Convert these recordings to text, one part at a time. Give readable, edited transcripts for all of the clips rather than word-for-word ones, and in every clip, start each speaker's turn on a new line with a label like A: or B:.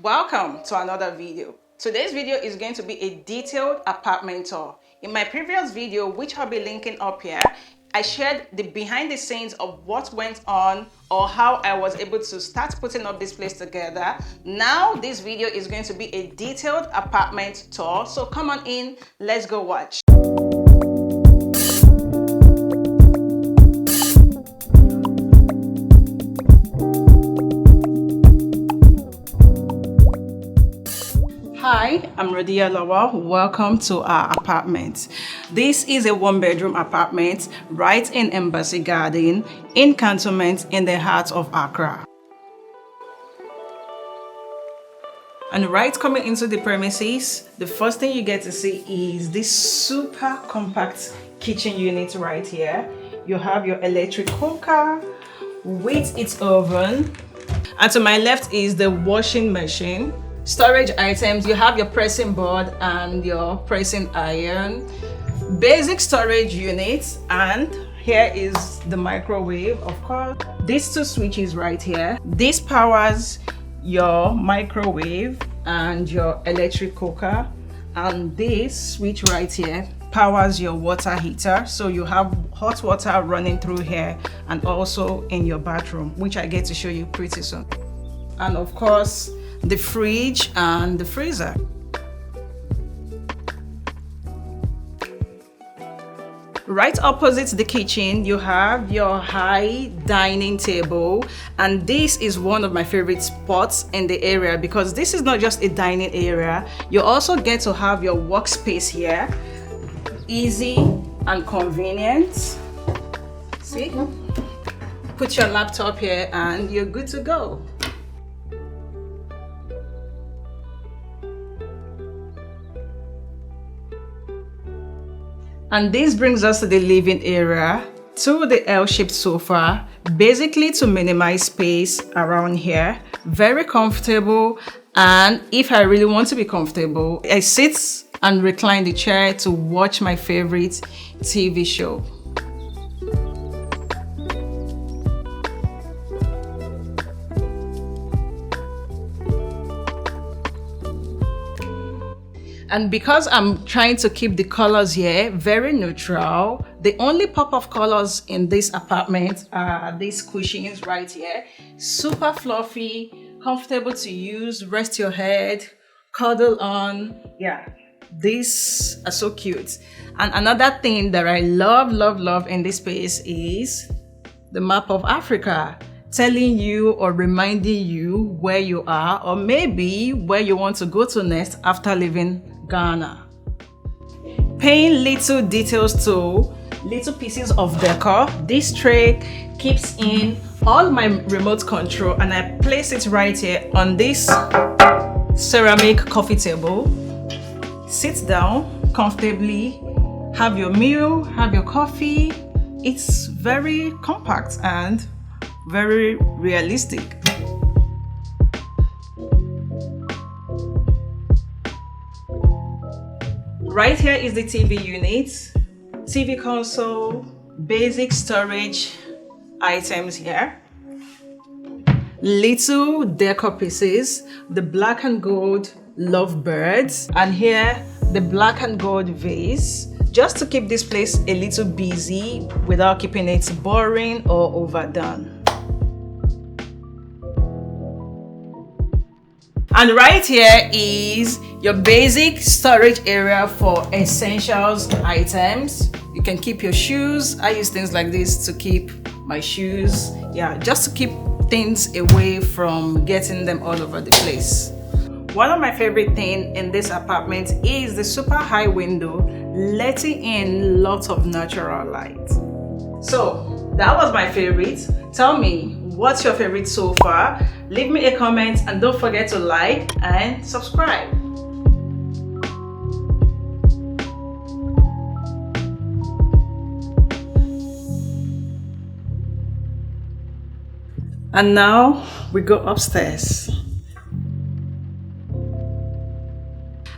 A: Welcome to another video. Today's video is going to be a detailed apartment tour. In my previous video, which I'll be linking up here, I shared the behind the scenes of what went on or how I was able to start putting up this place together. Now this video is going to be a detailed apartment tour. So come on in, let's go watch. Hi, I'm Radia Lawa. Welcome to our apartment. This is a one-bedroom apartment right in Embassy Garden in Cantonments in the heart of Accra. And right coming into the premises, the first thing you get to see is this super compact kitchen unit right here. You have your electric cooker with its oven. And to my left is the washing machine. Storage items, you have your pressing board and your pressing iron, basic storage unit, and here is the microwave, of course. These two switches right here, this powers your microwave and your electric cooker, and this switch right here powers your water heater, so you have hot water running through here and also in your bathroom, which I get to show you pretty soon. And of course the fridge and the freezer. Right opposite the kitchen, you have your high dining table, and this is one of my favorite spots in the area because this is not just a dining area, you also get to have your workspace here. Easy and convenient. See? Put your laptop here and you're good to go. And this brings us to the living area, to the L-shaped sofa, basically to minimize space around here. Very comfortable, and if I really want to be comfortable, I sit and recline the chair to watch my favorite TV show. And because I'm trying to keep the colors here very neutral, the only pop of colors in this apartment are these cushions right here. Super fluffy, comfortable to use, rest your head, cuddle on. Yeah, these are so cute. And another thing that I love in this space is the map of Africa, telling you or reminding you where you are or maybe where you want to go to next after leaving Ghana. Paying little details to little pieces of decor. This tray keeps in all my remote control, and I place it right here on this ceramic coffee table. Sit down comfortably, have your meal, have your coffee. It's very compact and very realistic. Right here is the TV unit, TV console, basic storage items here, little decor pieces, the black and gold lovebirds, and here the black and gold vase, just to keep this place a little busy without keeping it boring or overdone. And right here is your basic storage area for essentials items. You can keep your shoes. I use things like this to keep my shoes. Yeah, just to keep things away from getting them all over the place. One of my favorite things in this apartment is the super high window, letting in lots of natural light. So that was my favorite. Tell me, what's your favorite so far? Leave me a comment and don't forget to like and subscribe. And now we go upstairs.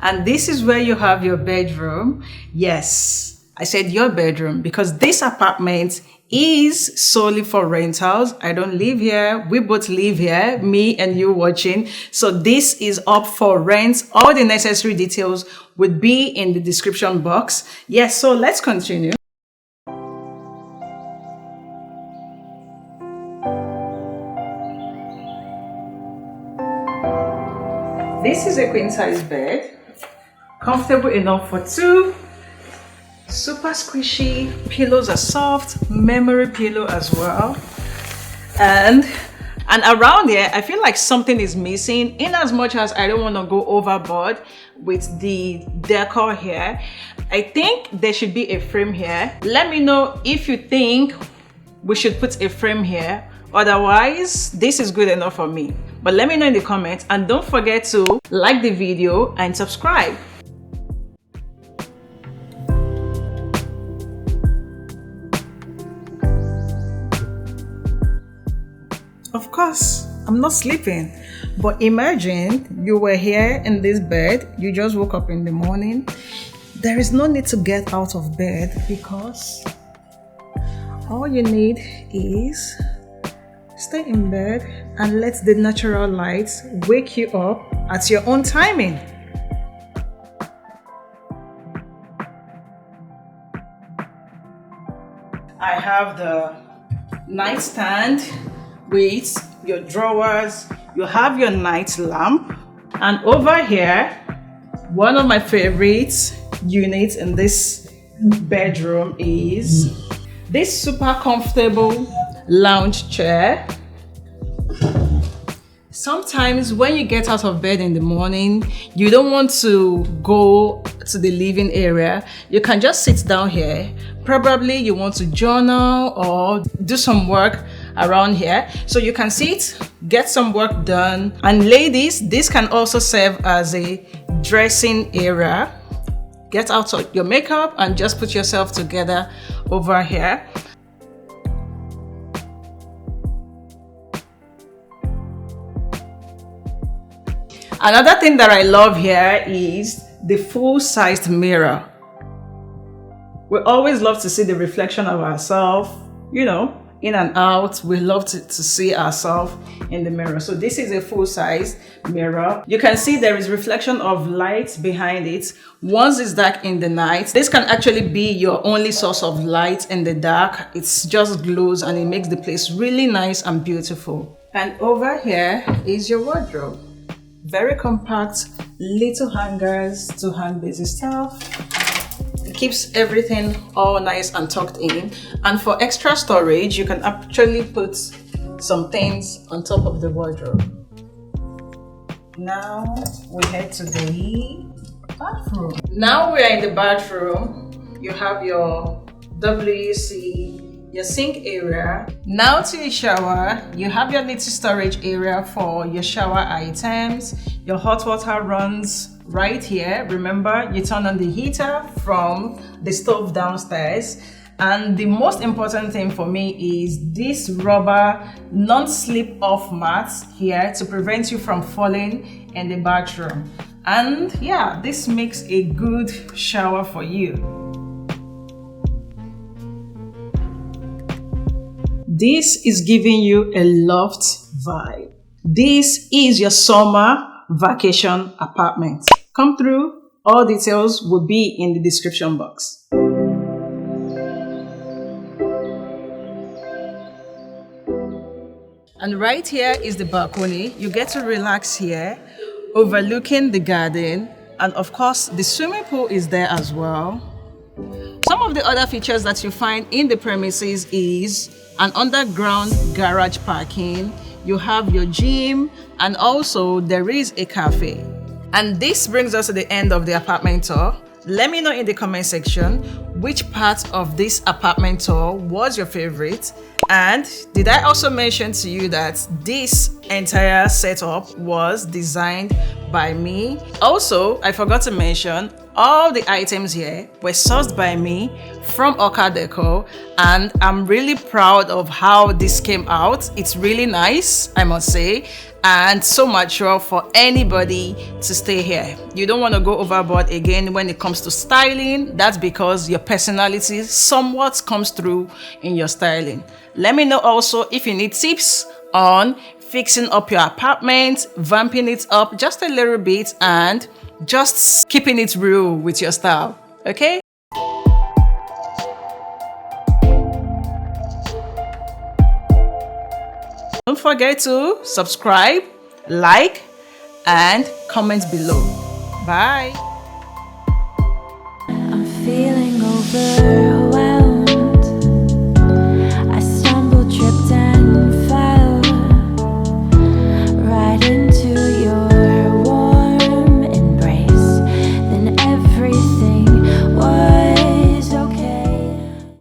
A: And this is where you have your bedroom. Yes, I said your bedroom because this apartment is solely for rentals. I don't live here. We both live here, me and you watching. So this is up for rent. All the necessary details would be in the description box. Yes, so let's continue. This is a queen size bed, comfortable enough for two. Super squishy, pillows are soft, memory pillow as well. And around here, I feel like something is missing, in as much as I don't want to go overboard with the decor here. I think there should be a frame here. Let me know if you think we should put a frame here. Otherwise, this is good enough for me. But let me know in the comments, and don't forget to like the video and subscribe. Of course, I'm not sleeping, but imagine you were here in this bed, you just woke up in the morning. There is no need to get out of bed because all you need is stay in bed and let the natural light wake you up at your own timing. I have the nightstand with your drawers. You have your night lamp, and over here, one of my favorite units in this bedroom is this super comfortable lounge chair. Sometimes when you get out of bed in the morning, you don't want to go to the living area. You can just sit down here. Probably you want to journal or do some work around here. So you can sit, get some work done. And ladies, this can also serve as a dressing area. Get out of your makeup and just put yourself together over here. Another thing that I love here is the full-sized mirror. We always love to see the reflection of ourselves, you know, in and out. We love to see ourselves in the mirror. So this is a full-size mirror. You can see there is reflection of light behind it. Once it's dark in the night, this can actually be your only source of light in the dark. It's just glows and it makes the place really nice and beautiful. And over here is your wardrobe. Very compact, little hangers to hang busy stuff. It keeps everything all nice and tucked in. And for extra storage, you can actually put some things on top of the wardrobe. Now we head to the bathroom. Now we're in the bathroom. You have your WC, your sink area. Now to your shower, you have your little storage area for your shower items. Your hot water runs right here. Remember, you turn on the heater from the stove downstairs. And the most important thing for me is this rubber non-slip off mats here to prevent you from falling in the bathroom. And yeah, this makes a good shower for you. This is giving you a loft vibe. This is your summer vacation apartment. Come through. All details will be in the description box. And right here is the balcony. You get to relax here, overlooking the garden. And of course, the swimming pool is there as well. Some of the other features that you find in the premises is an underground garage parking. You have your gym, and also there is a cafe. And this brings us to the end of the apartment tour. Let me know in the comment section which part of this apartment tour was your favorite. And did I also mention to you that this entire setup was designed by me? Also, I forgot to mention, All the items here were sourced by me from Accra Decor, and I'm really proud of how this came out. It's really nice, I must say, and so mature for anybody to stay here. You don't want to go overboard again when it comes to styling. That's because your personality somewhat comes through in your styling. Let me know also if you need tips on fixing up your apartment, vamping it up just a little bit, and just keeping it real with your style. Okay? Don't forget to subscribe, like, and comment below. Bye.
B: I'm feeling over.